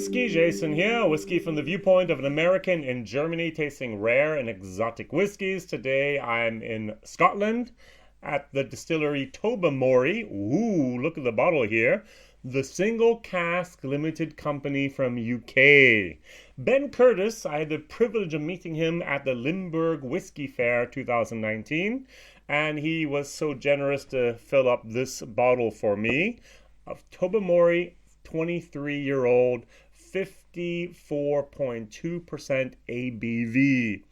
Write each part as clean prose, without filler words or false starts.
WhiskyJason here, whiskey from the viewpoint of an American in Germany tasting rare and exotic whiskeys. Today I'm in Scotland at the distillery Tobermoray. Ooh, look at the bottle here. The Single Cask Limited Company from UK. Ben Curtis, I had the privilege of meeting him at the Limburg Whiskey Fair 2019, and he was so generous to fill up this bottle for me of Tobermoray 23-year-old, 54.2% ABV.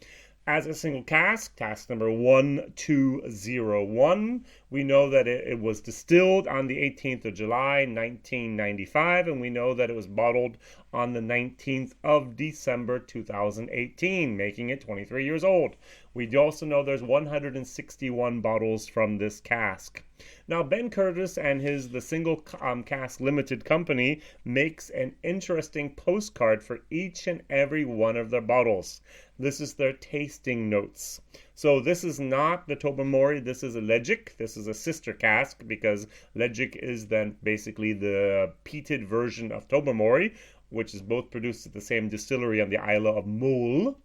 As a single cask, cask number 1201, we know that it was distilled on the 18th of July, 1995, and we know that it was bottled on the 19th of December, 2018, making it 23 years old. We also know there's 161 bottles from this cask. Now, Ben Curtis and the Single Cask Limited Company makes an interesting postcard for each and every one of their bottles. This is their tasting notes. So this is not the Tobermoray, this is a Legic. This is a sister cask because Legic is then basically the peated version of Tobermoray, which is both produced at the same distillery on the Isle of Mull.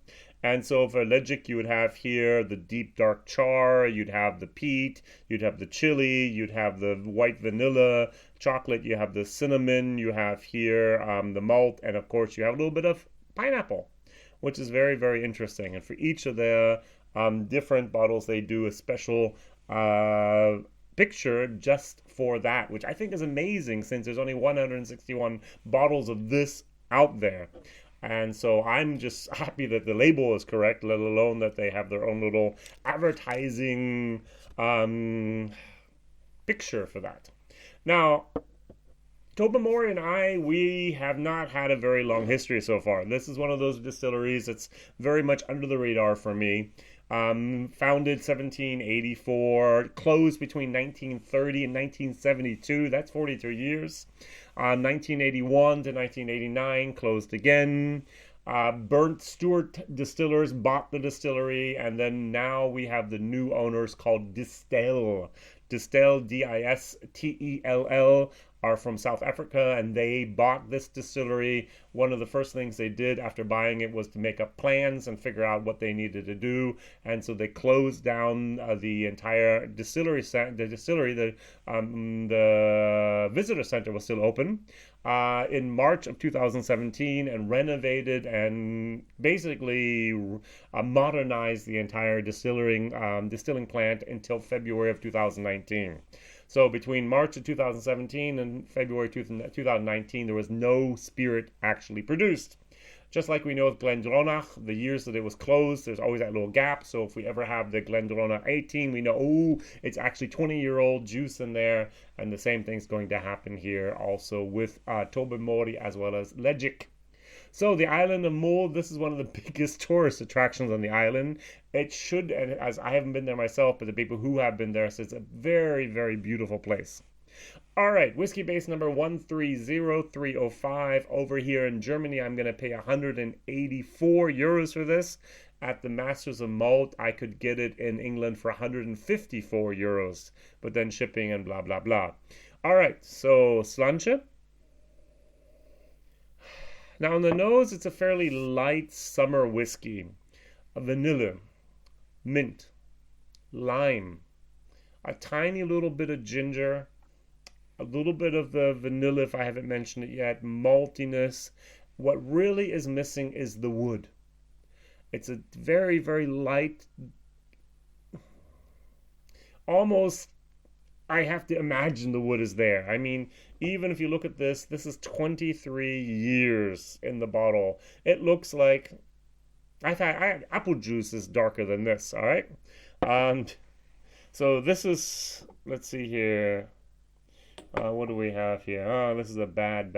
And so for Legic, you would have here the deep dark char, you'd have the peat, you'd have the chili, you'd have the white vanilla chocolate, you have the cinnamon, you have here the malt, and of course you have a little bit of pineapple, which is very, very interesting. And for each of the different bottles, they do a special picture just for that, which I think is amazing since there's only 161 bottles of this out there. And so I'm just happy that the label is correct, let alone that they have their own little advertising picture for that. Now, Tobermoray and we have not had a very long history so far. This is one of those distilleries that's very much under the radar for me. Founded 1784, closed between 1930 and 1972. That's 42 years. 1981 to 1989, closed again. Burnt Stewart Distillers bought the distillery, and then now we have the new owners called Distell. Distell, Distell, are from South Africa, and they bought this distillery. One of the first things they did after buying it was to make up plans and figure out what they needed to do, and so they closed down the entire distillery. The visitor center was still open in March of 2017 and renovated and basically modernized the entire distilling plant until February of 2019. So between March of 2017 and February 2019, there was no spirit actually produced. Just like we know with Glendronach, the years that it was closed, there's always that little gap. So if we ever have the Glendronach 18, we know, oh, it's actually 20-year-old juice in there. And the same thing's going to happen here also with Tobermoray as well as Legic. So the island of Mull, this is one of the biggest tourist attractions on the island. It should, and as I haven't been there myself, but the people who have been there say it's a very, very beautiful place. All right, whiskey base number 130305. Over here in Germany, I'm going to pay 184 euros for this. At the Masters of Malt, I could get it in England for 154 euros, but then shipping and blah, blah, blah. All right, so Slanche. Now on the nose, it's a fairly light summer whiskey. Vanilla, mint, lime, a tiny little bit of ginger, a little bit of the vanilla if I haven't mentioned it yet, maltiness. What really is missing is the wood. It's a very, very light, almost, I have to imagine the wood is there. I mean, even if you look at this, this is 23 years in the bottle. It looks like, apple juice is darker than this, all right? So this is, let's see here. What do we have here? Oh, this is a bad.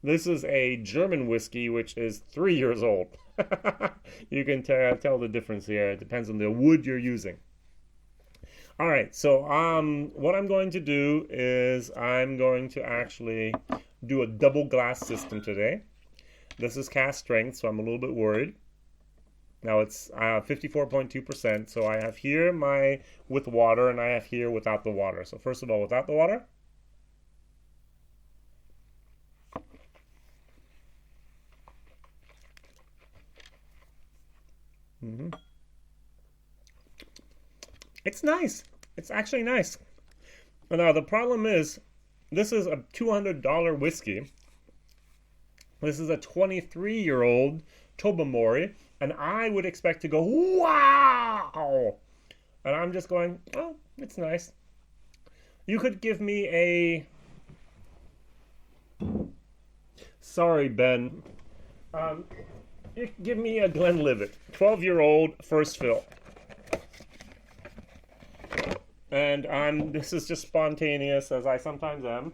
This is a German whiskey, which is 3 years old. You can tell the difference here. It depends on the wood you're using. All right, so what I'm going to do is I'm going to actually do a double glass system today. This is cask strength, so I'm a little bit worried. Now it's 54.2%, so I have here my with water and I have here without the water. So first of all, without the water. Hmm. It's nice. It's actually nice. Now, the problem is, this is a $200 whiskey. This is a 23-year-old Tobermoray, and I would expect to go, wow! And I'm just going, oh, it's nice. You could give me a... Sorry, Ben. You could give me a Glenlivet, 12-year-old first fill. And this is just spontaneous, as I sometimes am.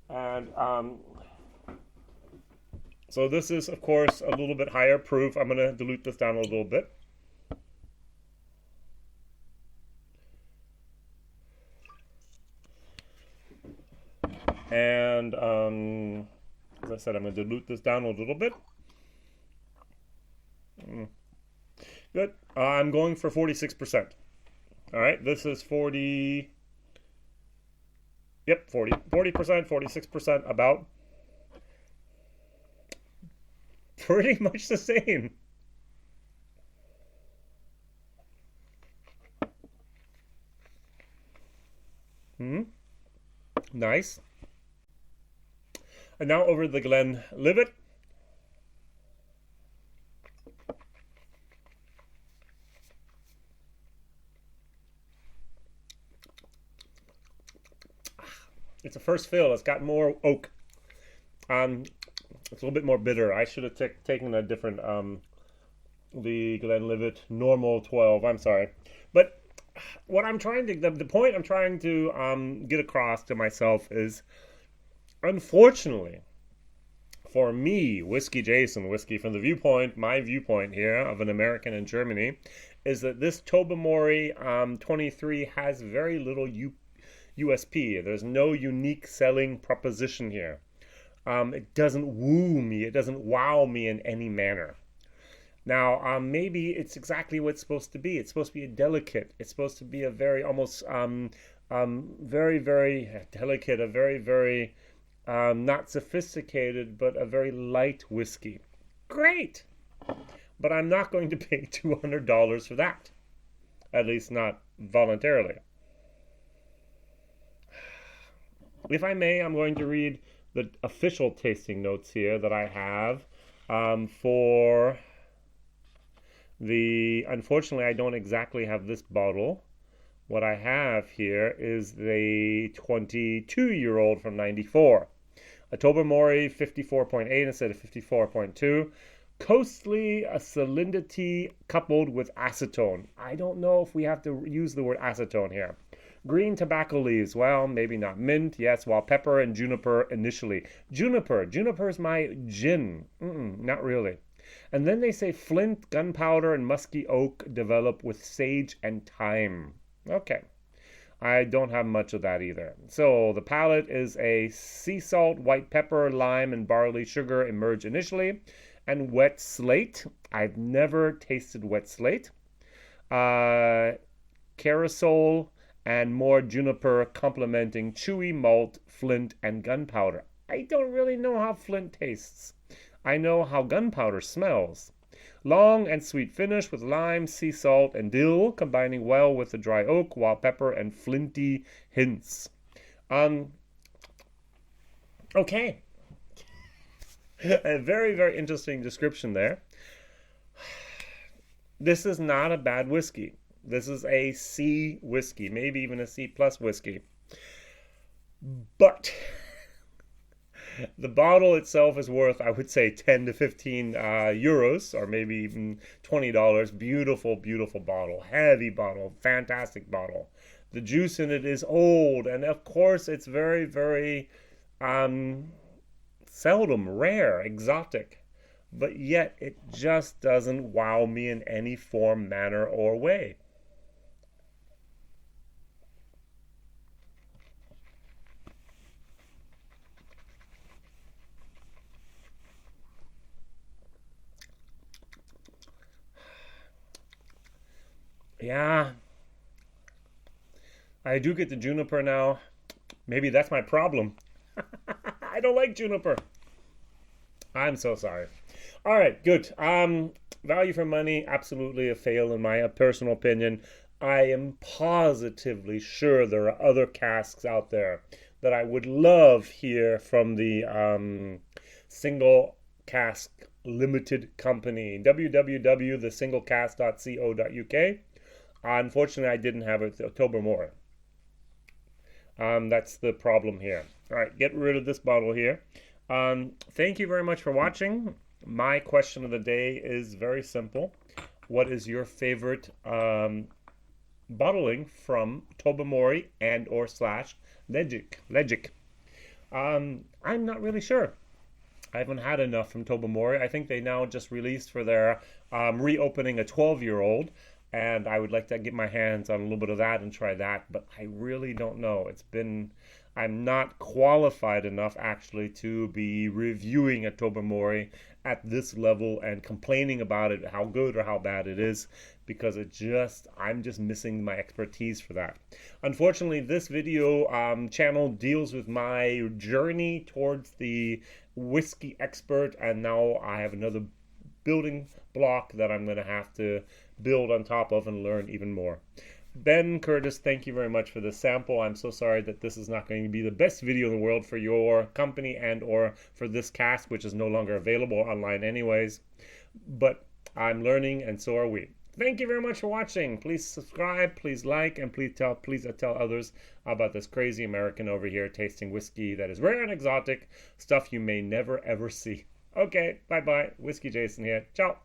And so this is, of course, a little bit higher proof. I'm going to dilute this down a little bit. And as I said, I'm going to dilute this down a little bit. Good. I'm going for 46%. All right, this is 40. Yep, 40%, 46% about. Pretty much the same. Nice. And now over the Glenlivet. It's a first fill. It's got more oak. It's a little bit more bitter. I should have taken a different, the Glenlivet normal 12. I'm sorry. But what I'm trying to, the point I'm trying to get across to myself is, unfortunately, for me, WhiskyJason, whiskey from the viewpoint, my viewpoint here of an American in Germany, is that this Tobermoray 23 has very little USP. There's no unique selling proposition here. It doesn't woo me. It doesn't wow me in any manner. Now, maybe it's exactly what it's supposed to be. It's supposed to be a delicate. It's supposed to be a very almost very, very delicate, a very, very not sophisticated, but a very light whiskey. Great! But I'm not going to pay $200 for that. At least not voluntarily. If I may, I'm going to read the official tasting notes here that I have for the... Unfortunately, I don't exactly have this bottle. What I have here is the 22-year-old from 94. A Tobermoray 54.8 instead of 54.2. Coastly salinity coupled with acetone. I don't know if we have to use the word acetone here. Green tobacco leaves, well, maybe not. Mint, yes, while pepper and juniper initially. Juniper's my gin. Not really. And then they say flint, gunpowder, and musky oak develop with sage and thyme. Okay. I don't have much of that either. So the palate is a sea salt, white pepper, lime, and barley sugar emerge initially. And wet slate. I've never tasted wet slate. Carousel and more juniper complementing chewy malt, flint, and gunpowder. I don't really know how flint tastes. I know how gunpowder smells. Long and sweet finish with lime, sea salt, and dill, combining well with the dry oak, wild pepper, and flinty hints. Okay. A very, very interesting description there. This is not a bad whiskey. This is a C whiskey, maybe even a C plus whiskey. But the bottle itself is worth, I would say, 10 to 15 euros, or maybe even $20. Beautiful, beautiful bottle. Heavy bottle. Fantastic bottle. The juice in it is old. And of course, it's very, very seldom, rare, exotic. But yet, it just doesn't wow me in any form, manner, or way. Yeah, I do get the juniper now. Maybe that's my problem. I don't like juniper. I'm so sorry. All right, good. Value for money, absolutely a fail in my personal opinion. I am positively sure there are other casks out there that I would love here from the Single Cask Limited Company, www.thesinglecask.co.uk. Unfortunately, I didn't have it at Tobermoray. That's the problem here. All right, get rid of this bottle here. Thank you very much for watching. My question of the day is very simple. What is your favorite bottling from Tobermory and or slash Legic? I'm not really sure. I haven't had enough from Tobermory. I think they now just released for their reopening a 12-year-old, and I would like to get my hands on a little bit of that and try that, but I really don't know. I'm not qualified enough actually to be reviewing a Tobermory at this level and complaining about it, how good or how bad it is, because I'm just missing my expertise for that. Unfortunately, this video channel deals with my journey towards the whiskey expert, and now I have another building block that I'm going to have to build on top of and learn even more. Ben Curtis, thank you very much for this sample. I'm so sorry that this is not going to be the best video in the world for your company and or for this cask, which is no longer available online anyways. But I'm learning, and so are we. Thank you very much for watching. Please subscribe, please like, and please tell others about this crazy American over here tasting whiskey that is rare and exotic, stuff you may never ever see. Okay, bye-bye. Whiskey Jason here. Ciao.